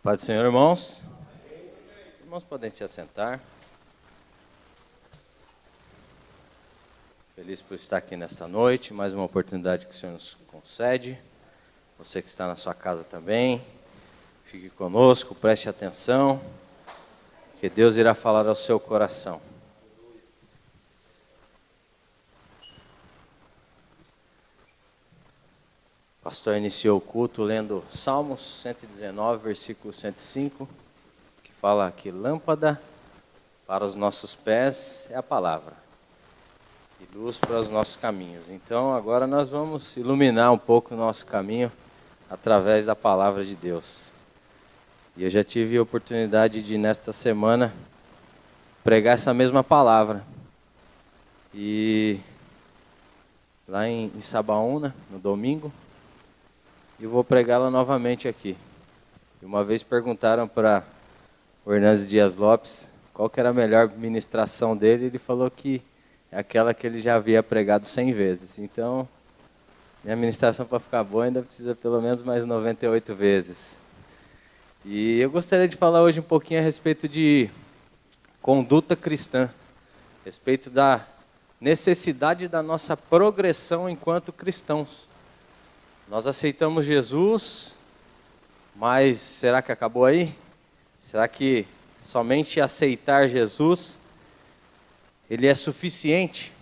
Paz do Senhor, irmãos. Os irmãos podem se assentar. Feliz por estar aqui nesta noite, mais uma oportunidade que o Senhor nos concede. Você que está na sua casa também, fique conosco, preste atenção, que Deus irá falar ao seu coração. O pastor iniciou o culto lendo Salmos 119, versículo 105, que fala que lâmpada para os nossos pés é a palavra e luz para os nossos caminhos. Então agora nós vamos iluminar um pouco o nosso caminho através da palavra de Deus. E eu já tive a oportunidade de, nesta semana, pregar essa mesma palavra. E lá em Sabaúna, no domingo, e vou pregá-la novamente aqui. E uma vez perguntaram para o Hernandes Dias Lopes qual que era a melhor ministração dele, ele falou que é aquela que ele já havia pregado 100 vezes. Então, minha ministração para ficar boa ainda precisa pelo menos mais 98 vezes. E eu gostaria de falar hoje um pouquinho a respeito de conduta cristã, a respeito da necessidade da nossa progressão enquanto cristãos. Nós aceitamos Jesus, mas será que acabou aí? Será que somente aceitar Jesus, ele é suficiente?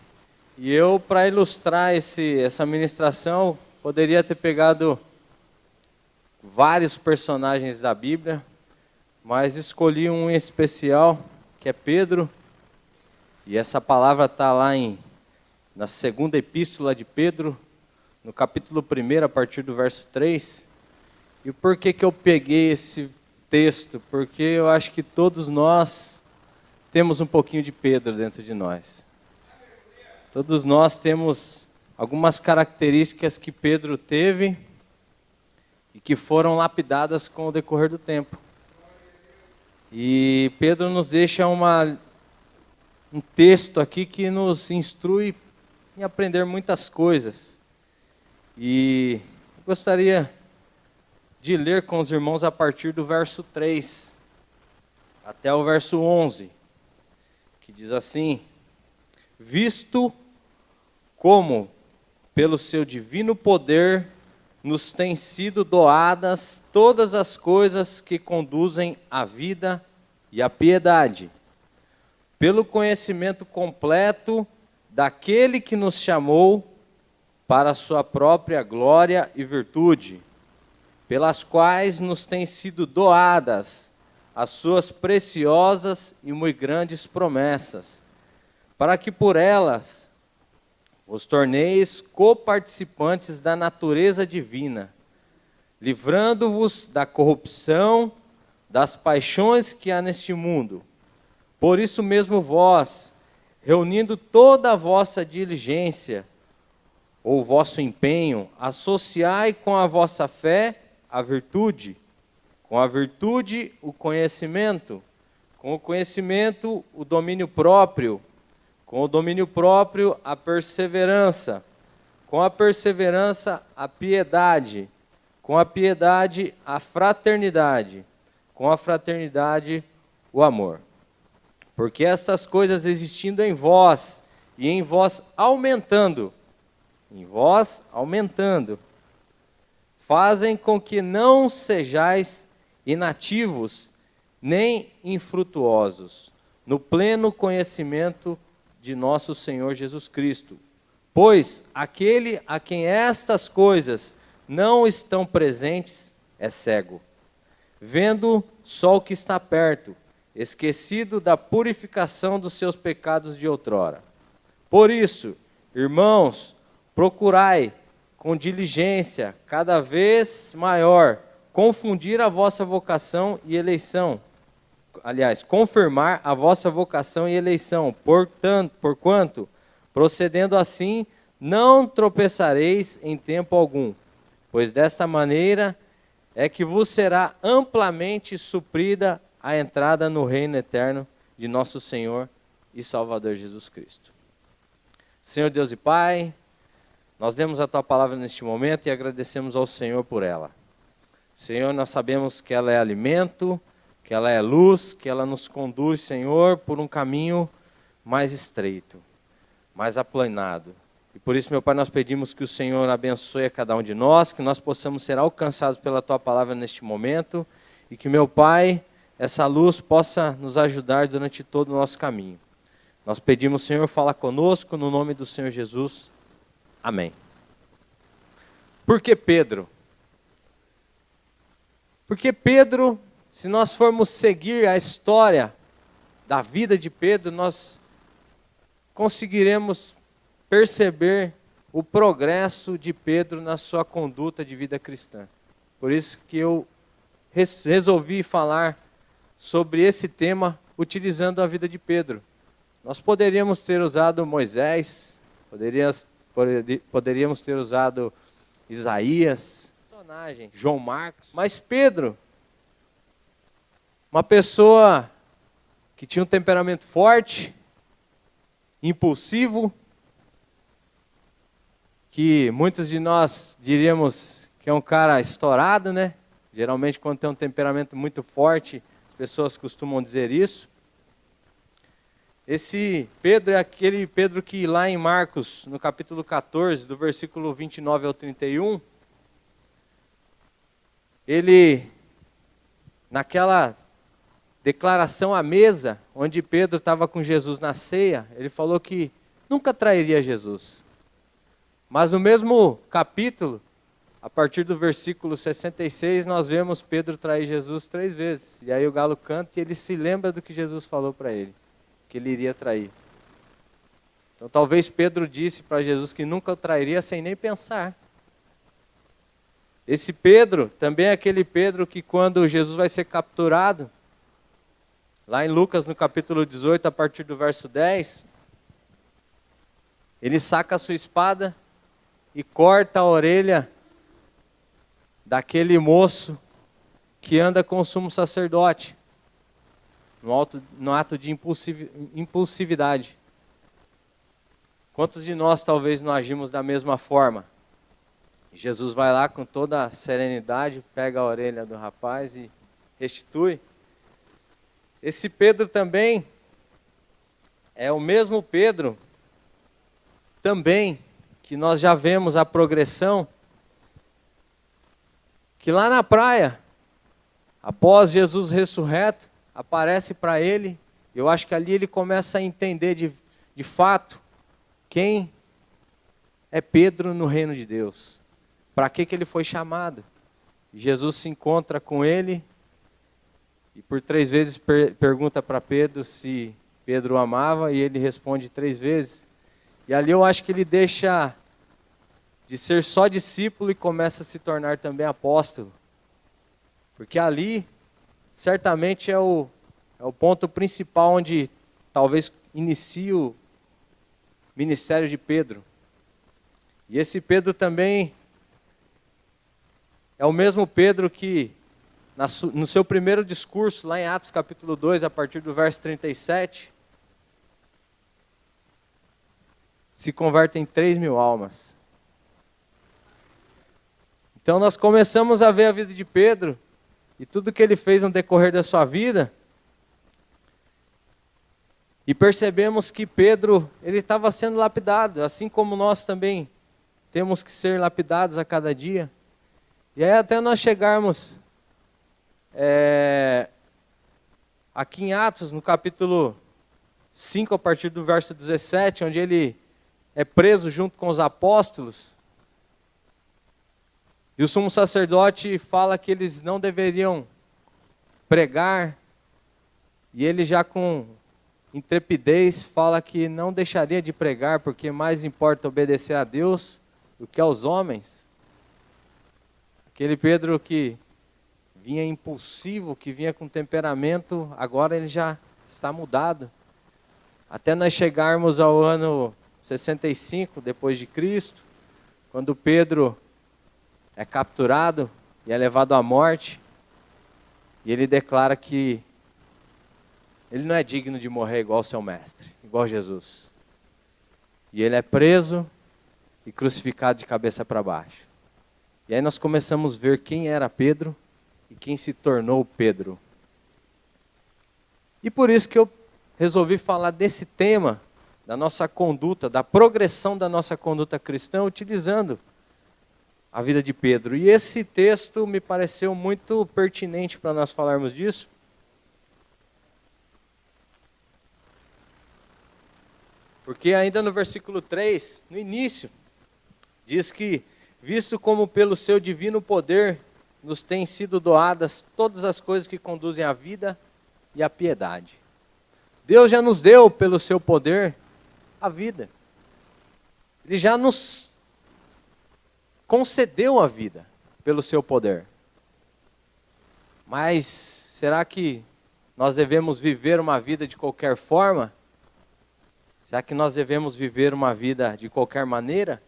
E eu, para ilustrar essa ministração, poderia ter pegado vários personagens da Bíblia, mas escolhi um em especial, que é Pedro. E essa palavra está lá na segunda epístola de Pedro, no capítulo 1, a partir do verso 3. E por que eu peguei esse texto? Porque eu acho que todos nós temos um pouquinho de Pedro dentro de nós. Todos nós temos algumas características que Pedro teve e que foram lapidadas com o decorrer do tempo. E Pedro nos deixa um texto aqui que nos instrui em aprender muitas coisas. E eu gostaria de ler com os irmãos a partir do verso 3 até o verso 11, que diz assim: visto como, pelo seu divino poder, nos têm sido doadas todas as coisas que conduzem à vida e à piedade, pelo conhecimento completo daquele que nos chamou para a sua própria glória e virtude, pelas quais nos têm sido doadas as suas preciosas e muito grandes promessas, para que por elas os torneis coparticipantes da natureza divina, livrando-vos da corrupção, das paixões que há neste mundo. Por isso mesmo vós, reunindo toda a vossa diligência, ou vosso empenho, associai com a vossa fé a virtude, com a virtude o conhecimento, com o conhecimento o domínio próprio, com o domínio próprio a perseverança, com a perseverança a piedade, com a piedade a fraternidade, com a fraternidade o amor. Porque estas coisas existindo em vós e em vós aumentando, fazem com que não sejais inativos nem infrutuosos no pleno conhecimento de nosso Senhor Jesus Cristo. Pois aquele a quem estas coisas não estão presentes é cego, vendo só o que está perto, esquecido da purificação dos seus pecados de outrora. Por isso, irmãos, procurai com diligência cada vez maior confundir a vossa vocação e eleição. Aliás, confirmar a vossa vocação e eleição. Porquanto, procedendo assim, não tropeçareis em tempo algum, pois desta maneira é que vos será amplamente suprida a entrada no reino eterno de nosso Senhor e Salvador Jesus Cristo. Senhor Deus e Pai, nós demos a Tua palavra neste momento e agradecemos ao Senhor por ela. Senhor, nós sabemos que ela é alimento, que ela é luz, que ela nos conduz, Senhor, por um caminho mais estreito, mais aplanado. E por isso, meu Pai, nós pedimos que o Senhor abençoe a cada um de nós, que nós possamos ser alcançados pela Tua palavra neste momento, e que, meu Pai, essa luz possa nos ajudar durante todo o nosso caminho. Nós pedimos, Senhor, fala conosco, no nome do Senhor Jesus. Amém. Por que Pedro? Porque Pedro, se nós formos seguir a história da vida de Pedro, nós conseguiremos perceber o progresso de Pedro na sua conduta de vida cristã. Por isso que eu resolvi falar sobre esse tema utilizando a vida de Pedro. Nós poderíamos ter usado Moisés, poderíamos ter usado Isaías, personagens, João Marcos, mas Pedro, uma pessoa que tinha um temperamento forte, impulsivo, que muitos de nós diríamos que é um cara estourado, né? Geralmente quando tem um temperamento muito forte, as pessoas costumam dizer isso. Esse Pedro é aquele Pedro que lá em Marcos, no capítulo 14, do versículo 29 ao 31, ele, naquela declaração à mesa, onde Pedro estava com Jesus na ceia, ele falou que nunca trairia Jesus. Mas no mesmo capítulo, a partir do versículo 66, nós vemos Pedro trair Jesus 3 vezes. E aí o galo canta e ele se lembra do que Jesus falou para ele, que ele iria trair. Então talvez Pedro disse para Jesus que nunca o trairia sem nem pensar. Esse Pedro também é aquele Pedro que quando Jesus vai ser capturado, lá em Lucas no capítulo 18, a partir do verso 10, ele saca a sua espada e corta a orelha daquele moço que anda com o sumo sacerdote, no ato de impulsividade. Quantos de nós talvez não agimos da mesma forma? Jesus vai lá com toda a serenidade, pega a orelha do rapaz e restitui. Esse Pedro também é o mesmo Pedro, também, que nós já vemos a progressão, que lá na praia, após Jesus ressurreto, aparece para ele, eu acho que ali ele começa a entender de fato quem é Pedro no reino de Deus. Para que ele foi chamado? Jesus se encontra com ele e por 3 vezes pergunta para Pedro se Pedro o amava e ele responde 3 vezes. E ali eu acho que ele deixa de ser só discípulo e começa a se tornar também apóstolo. Porque ali, certamente é o ponto principal onde talvez inicie o ministério de Pedro. E esse Pedro também é o mesmo Pedro que, no seu primeiro discurso, lá em Atos capítulo 2, a partir do verso 37, se convertem em 3.000 almas. Então nós começamos a ver a vida de Pedro e tudo que ele fez no decorrer da sua vida, e percebemos que Pedro, ele estava sendo lapidado, assim como nós também temos que ser lapidados a cada dia. E aí até nós chegarmos aqui em Atos, no capítulo 5, a partir do verso 17, onde ele é preso junto com os apóstolos, e o sumo sacerdote fala que eles não deveriam pregar, e ele já com intrepidez fala que não deixaria de pregar, porque mais importa obedecer a Deus do que aos homens. Aquele Pedro que vinha impulsivo, que vinha com temperamento, agora ele já está mudado. Até nós chegarmos ao ano 65 depois de Cristo, quando Pedro é capturado e é levado à morte, e ele declara que ele não é digno de morrer igual ao seu mestre, igual Jesus. E ele é preso e crucificado de cabeça para baixo. E aí nós começamos a ver quem era Pedro e quem se tornou Pedro. E por isso que eu resolvi falar desse tema, da nossa conduta, da progressão da nossa conduta cristã, utilizando a vida de Pedro. E esse texto me pareceu muito pertinente para nós falarmos disso. Porque ainda no versículo 3, no início, diz que, visto como pelo seu divino poder nos têm sido doadas todas as coisas que conduzem à vida e à piedade. Deus já nos deu, pelo seu poder, a vida. Ele já nos concedeu a vida, pelo seu poder. Mas, será que nós devemos viver uma vida de qualquer forma? Será que nós devemos viver uma vida de qualquer maneira?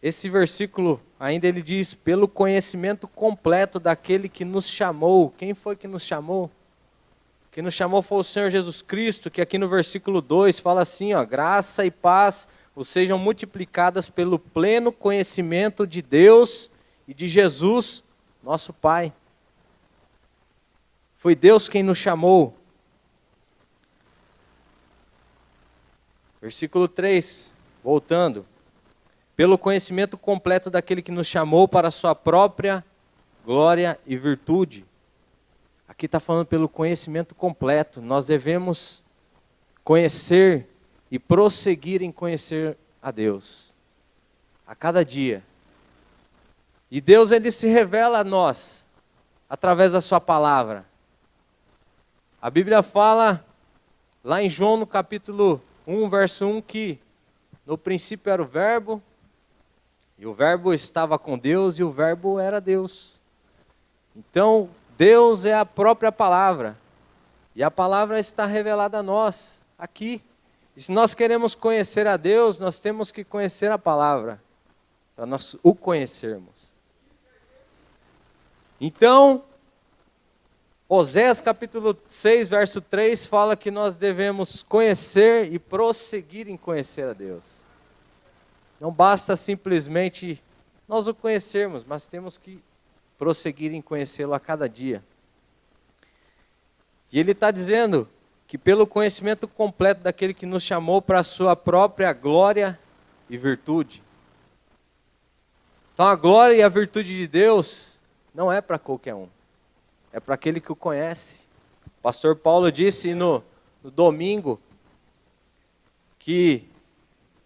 Esse versículo ainda ele diz, pelo conhecimento completo daquele que nos chamou. Quem foi que nos chamou? Quem nos chamou foi o Senhor Jesus Cristo, que aqui no versículo 2 fala assim, ó, graça e paz vos sejam multiplicadas pelo pleno conhecimento de Deus e de Jesus, nosso Pai. Foi Deus quem nos chamou. Versículo 3, voltando. Pelo conhecimento completo daquele que nos chamou para a sua própria glória e virtude. Aqui está falando pelo conhecimento completo. Nós devemos conhecer e prosseguir em conhecer a Deus. A cada dia. E Deus, ele se revela a nós, através da sua palavra. A Bíblia fala, lá em João, no capítulo 1, verso 1, que no princípio era o Verbo, e o Verbo estava com Deus, e o Verbo era Deus. Então, Deus é a própria palavra, e a palavra está revelada a nós, aqui. E se nós queremos conhecer a Deus, nós temos que conhecer a palavra, para nós o conhecermos. Então, Oséias capítulo 6, verso 3, fala que nós devemos conhecer e prosseguir em conhecer a Deus. Não basta simplesmente nós o conhecermos, mas temos que prosseguir em conhecê-lo a cada dia. E ele está dizendo que pelo conhecimento completo daquele que nos chamou para a sua própria glória e virtude. Então a glória e a virtude de Deus não é para qualquer um. É para aquele que o conhece. O pastor Paulo disse no domingo que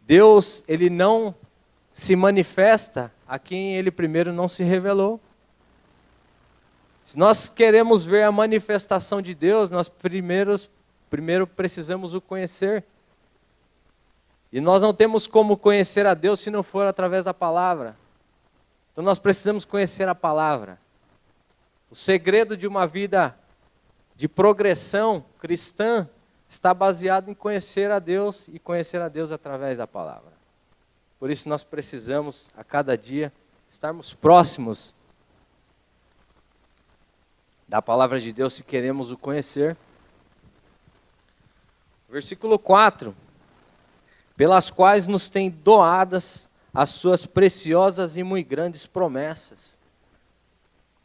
Deus, ele não se manifesta a quem ele primeiro não se revelou. Se nós queremos ver a manifestação de Deus, nós primeiro precisamos o conhecer. E nós não temos como conhecer a Deus se não for através da palavra. Então nós precisamos conhecer a palavra. O segredo de uma vida de progressão cristã está baseado em conhecer a Deus e conhecer a Deus através da palavra. Por isso nós precisamos, a cada dia, estarmos próximos da palavra de Deus se queremos o conhecer. Versículo 4. Pelas quais nos têm doadas as suas preciosas e muito grandes promessas.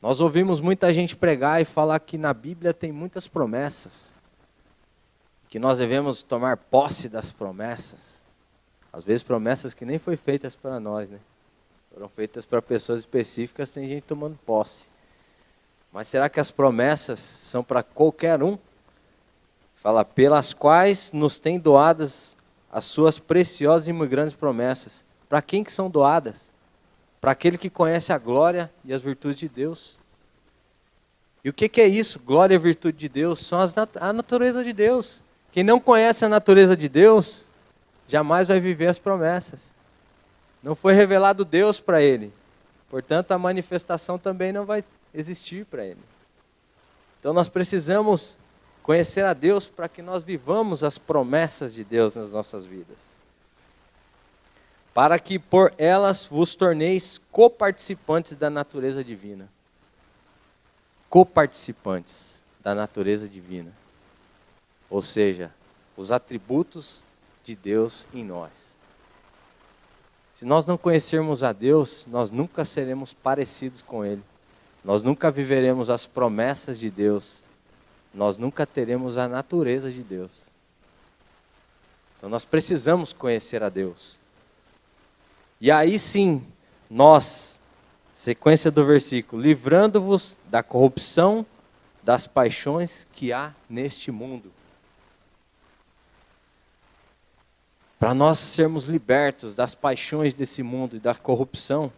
Nós ouvimos muita gente pregar e falar que na Bíblia tem muitas promessas. Que nós devemos tomar posse das promessas. Às vezes promessas que nem foram feitas para nós, né? Foram feitas para pessoas específicas, tem gente tomando posse. Mas será que as promessas são para qualquer um? Fala, pelas quais nos têm doadas as suas preciosas e muito grandes promessas. Para quem que são doadas? Para aquele que conhece a glória e as virtudes de Deus. E o que é isso? Glória e virtude de Deus são a natureza de Deus. Quem não conhece a natureza de Deus, jamais vai viver as promessas. Não foi revelado Deus para ele. Portanto, a manifestação também não vai existir para ele. Então nós precisamos conhecer a Deus para que nós vivamos as promessas de Deus nas nossas vidas. Para que por elas vos torneis coparticipantes da natureza divina. Coparticipantes da natureza divina. Ou seja, os atributos de Deus em nós. Se nós não conhecermos a Deus, nós nunca seremos parecidos com Ele. nós nunca viveremos as promessas de Deus, nós nunca teremos a natureza de Deus. Então nós precisamos conhecer a Deus. E aí sim, nós, sequência do versículo, livrando-vos da corrupção das paixões que há neste mundo. Para nós sermos libertos das paixões desse mundo e da corrupção,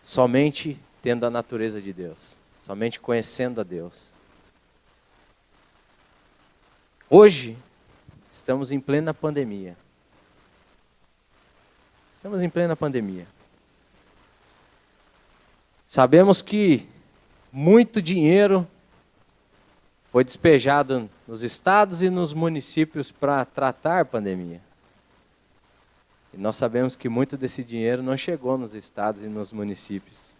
somente tendo a natureza de Deus, somente conhecendo a Deus. Hoje, estamos em plena pandemia. Estamos em plena pandemia. Sabemos que muito dinheiro foi despejado nos estados e nos municípios para tratar a pandemia. E nós sabemos que muito desse dinheiro não chegou nos estados e nos municípios.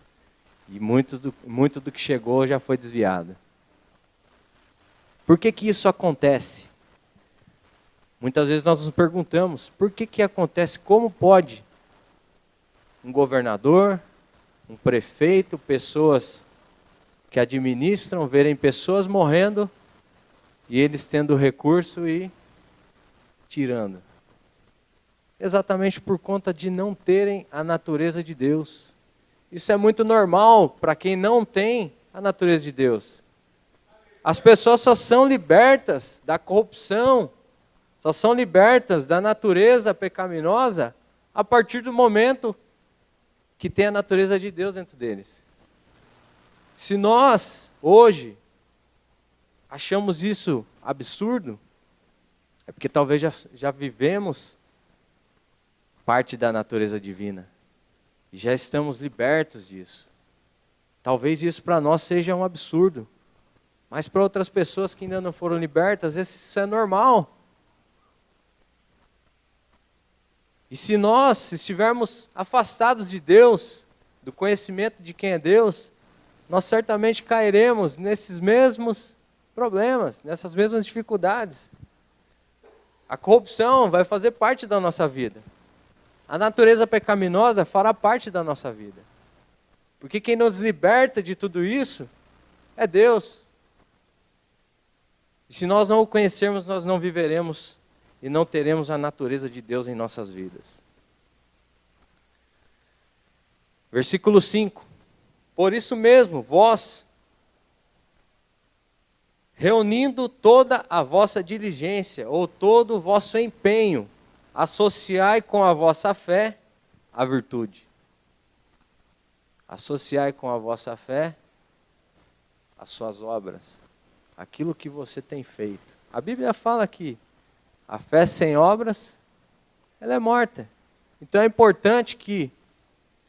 E muito do que chegou já foi desviado. Por que que isso acontece? Muitas vezes nós nos perguntamos, por que que acontece? Como pode um governador, um prefeito, pessoas que administram, verem pessoas morrendo e eles tendo recurso e tirando? Exatamente por conta de não terem a natureza de Deus. Isso é muito normal para quem não tem a natureza de Deus. As pessoas só são libertas da corrupção, só são libertas da natureza pecaminosa a partir do momento que tem a natureza de Deus dentro deles. Se nós, hoje, achamos isso absurdo, é porque talvez já vivemos parte da natureza divina. E já estamos libertos disso. Talvez isso para nós seja um absurdo. Mas para outras pessoas que ainda não foram libertas, isso é normal. E se nós estivermos afastados de Deus, do conhecimento de quem é Deus, nós certamente cairemos nesses mesmos problemas, nessas mesmas dificuldades. A corrupção vai fazer parte da nossa vida. A natureza pecaminosa fará parte da nossa vida. Porque quem nos liberta de tudo isso é Deus. E se nós não o conhecermos, nós não viveremos e não teremos a natureza de Deus em nossas vidas. Versículo 5. Por isso mesmo, vós, reunindo toda a vossa diligência, ou todo o vosso empenho, associai com a vossa fé a virtude. Associai com a vossa fé as suas obras, aquilo que você tem feito. A Bíblia fala que a fé sem obras, ela é morta. Então é importante que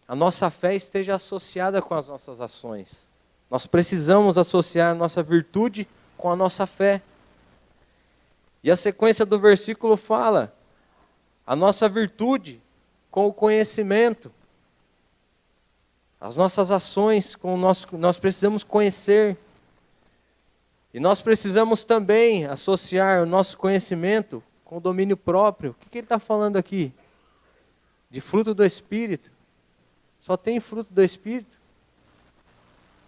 a nossa fé esteja associada com as nossas ações. Nós precisamos associar a nossa virtude com a nossa fé. E a sequência do versículo fala: a nossa virtude com o conhecimento. As nossas ações, nós precisamos conhecer. E nós precisamos também associar o nosso conhecimento com o domínio próprio. O que ele está falando aqui? De fruto do Espírito. Só tem fruto do Espírito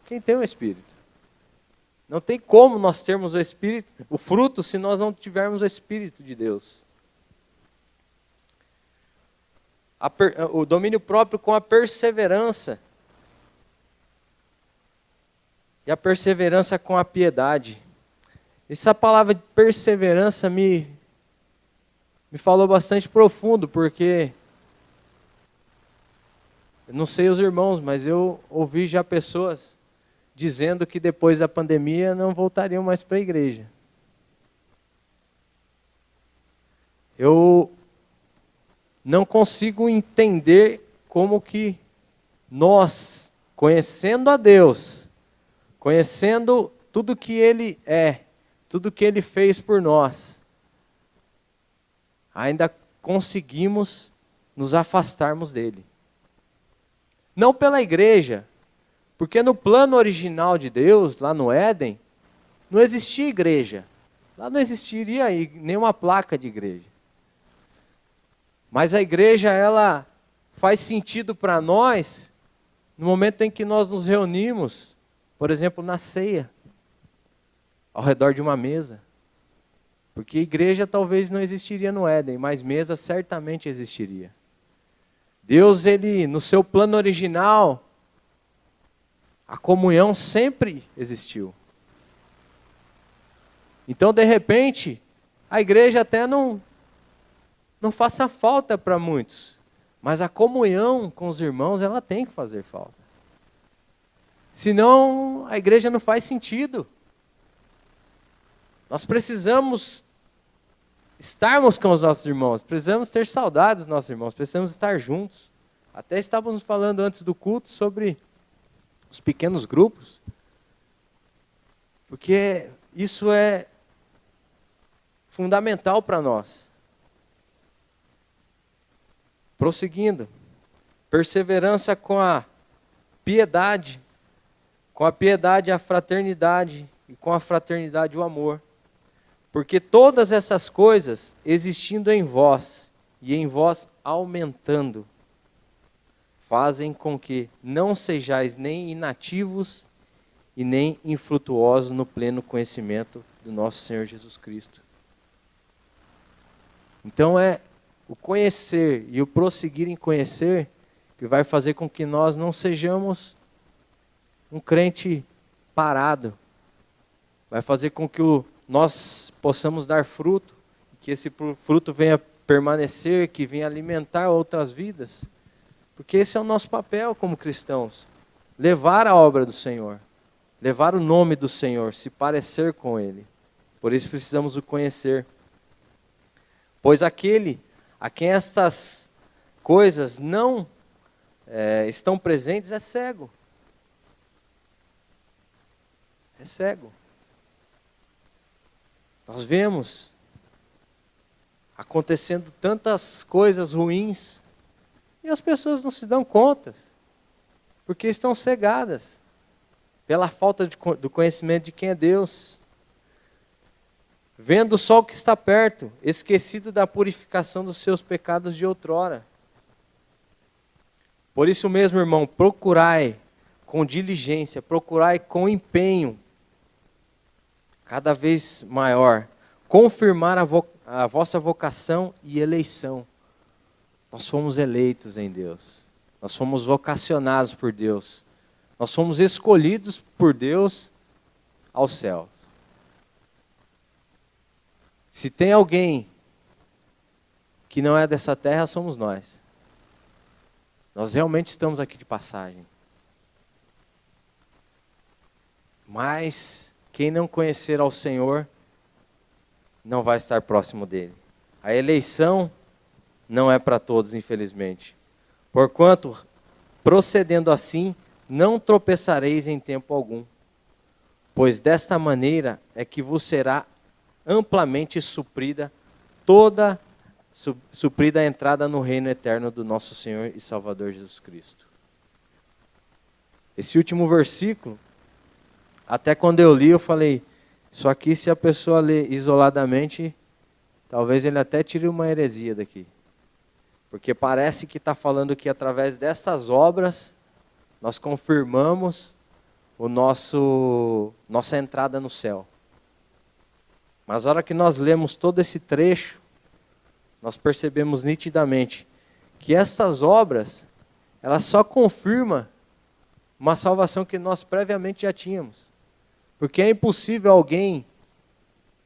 quem tem o Espírito. Não tem como nós termos o Espírito, o fruto, se nós não tivermos o Espírito de Deus. O domínio próprio com a perseverança. E a perseverança com a piedade. Essa palavra de perseverança me falou bastante profundo, porque eu não sei os irmãos, mas eu ouvi já pessoas dizendo que depois da pandemia não voltariam mais para a igreja. Eu não consigo entender como que nós, conhecendo a Deus, conhecendo tudo que Ele é, tudo que Ele fez por nós, ainda conseguimos nos afastarmos dEle. Não pela igreja, porque no plano original de Deus, lá no Éden, não existia igreja. Lá não existiria nenhuma placa de igreja. Mas a igreja, ela faz sentido para nós no momento em que nós nos reunimos, por exemplo, na ceia, ao redor de uma mesa. Porque igreja talvez não existiria no Éden, mas mesa certamente existiria. Deus, ele, no seu plano original, a comunhão sempre existiu. Então, de repente, a igreja até não faça falta para muitos, mas a comunhão com os irmãos, ela tem que fazer falta. Senão, a igreja não faz sentido. Nós precisamos estarmos com os nossos irmãos, precisamos ter saudades dos nossos irmãos, precisamos estar juntos. Até estávamos falando antes do culto sobre os pequenos grupos, porque isso é fundamental para nós. Prosseguindo, perseverança com a piedade a fraternidade, e com a fraternidade o amor. Porque todas essas coisas existindo em vós, e em vós aumentando, fazem com que não sejais nem inativos e nem infrutuosos no pleno conhecimento do nosso Senhor Jesus Cristo. Então é o conhecer e o prosseguir em conhecer que vai fazer com que nós não sejamos um crente parado. Vai fazer com que nós possamos dar fruto, que esse fruto venha permanecer, que venha alimentar outras vidas. Porque esse é o nosso papel como cristãos. Levar a obra do Senhor. Levar o nome do Senhor, se parecer com Ele. Por isso precisamos o conhecer. Pois aquele a quem estas coisas não estão presentes é cego. É cego. Nós vemos acontecendo tantas coisas ruins e as pessoas não se dão conta, porque estão cegadas pela falta do conhecimento de quem é Deus. Vendo só o que está perto, esquecido da purificação dos seus pecados de outrora. Por isso mesmo, irmão, procurai com diligência, procurai com empenho, cada vez maior, confirmar a vossa vocação e eleição. Nós fomos eleitos em Deus. Nós fomos vocacionados por Deus. Nós fomos escolhidos por Deus aos céus. Se tem alguém que não é dessa terra, somos nós. Nós realmente estamos aqui de passagem. Mas quem não conhecer ao Senhor não vai estar próximo dele. A eleição não é para todos, infelizmente. Porquanto, procedendo assim, não tropeçareis em tempo algum. Pois desta maneira é que vos será amplamente suprida a entrada no reino eterno do nosso Senhor e Salvador Jesus Cristo. Esse último versículo, até quando eu li, eu falei, isso aqui se a pessoa ler isoladamente, talvez ele até tire uma heresia daqui. Porque parece que está falando que através dessas obras, nós confirmamos nossa entrada no céu. Mas na hora que nós lemos todo esse trecho, nós percebemos nitidamente que essas obras, elas só confirmam uma salvação que nós previamente já tínhamos. Porque é impossível alguém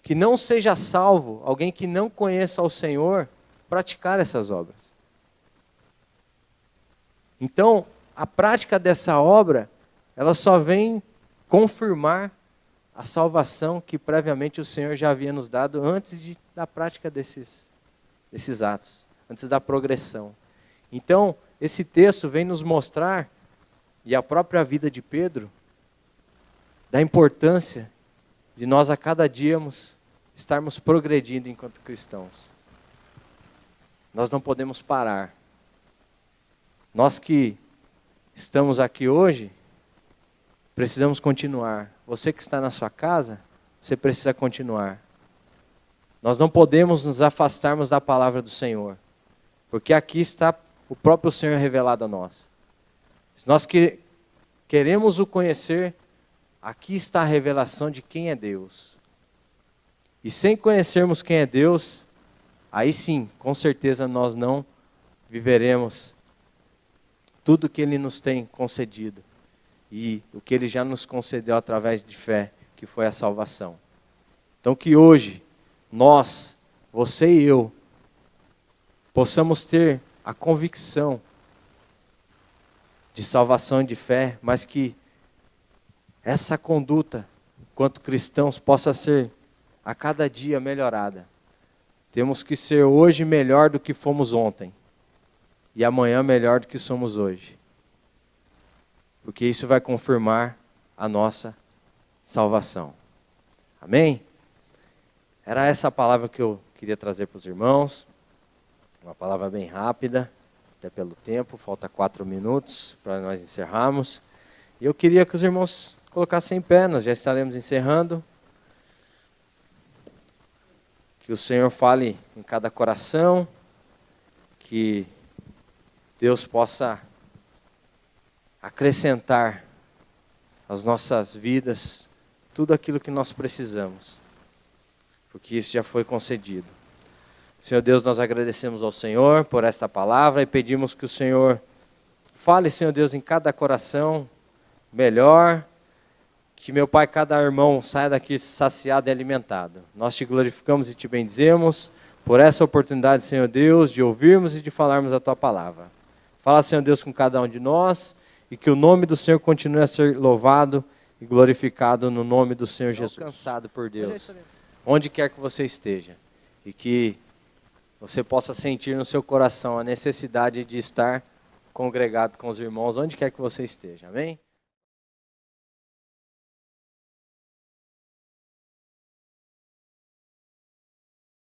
que não seja salvo, alguém que não conheça ao Senhor, praticar essas obras. Então, a prática dessa obra, ela só vem confirmar a salvação que previamente o Senhor já havia nos dado antes da prática desses atos, antes da progressão. Então, esse texto vem nos mostrar, e a própria vida de Pedro, da importância de nós a cada dia estarmos progredindo enquanto cristãos. Nós não podemos parar. Nós que estamos aqui hoje, precisamos continuar. Você que está na sua casa, você precisa continuar. Nós não podemos nos afastarmos da palavra do Senhor, porque aqui está o próprio Senhor revelado a nós. Se nós queremos o conhecer, aqui está a revelação de quem é Deus. E sem conhecermos quem é Deus, aí sim, com certeza nós não viveremos tudo que Ele nos tem concedido. E o que Ele já nos concedeu através de fé, que foi a salvação. Então que hoje, nós, você e eu, possamos ter a convicção de salvação e de fé, mas que essa conduta, enquanto cristãos, possa ser a cada dia melhorada. Temos que ser hoje melhor do que fomos ontem, e amanhã melhor do que somos hoje. Porque isso vai confirmar a nossa salvação. Amém? Era essa a palavra que eu queria trazer para os irmãos. Uma palavra bem rápida, até pelo tempo, falta 4 minutos para nós encerrarmos. E eu queria que os irmãos colocassem em pé, nós já estaremos encerrando. Que o Senhor fale em cada coração, que Deus possa acrescentar às nossas vidas tudo aquilo que nós precisamos, porque isso já foi concedido. Senhor Deus, nós agradecemos ao Senhor por esta palavra e pedimos que o Senhor fale, Senhor Deus, em cada coração melhor, que, meu Pai, cada irmão saia daqui saciado e alimentado. Nós te glorificamos e te bendizemos por essa oportunidade, Senhor Deus, de ouvirmos e de falarmos a Tua palavra. Fala, Senhor Deus, com cada um de nós e que o nome do Senhor continue a ser louvado e glorificado no nome do Senhor Jesus. Alcançado por Deus, onde quer que você esteja, e que você possa sentir no seu coração a necessidade de estar congregado com os irmãos, onde quer que você esteja. Amém?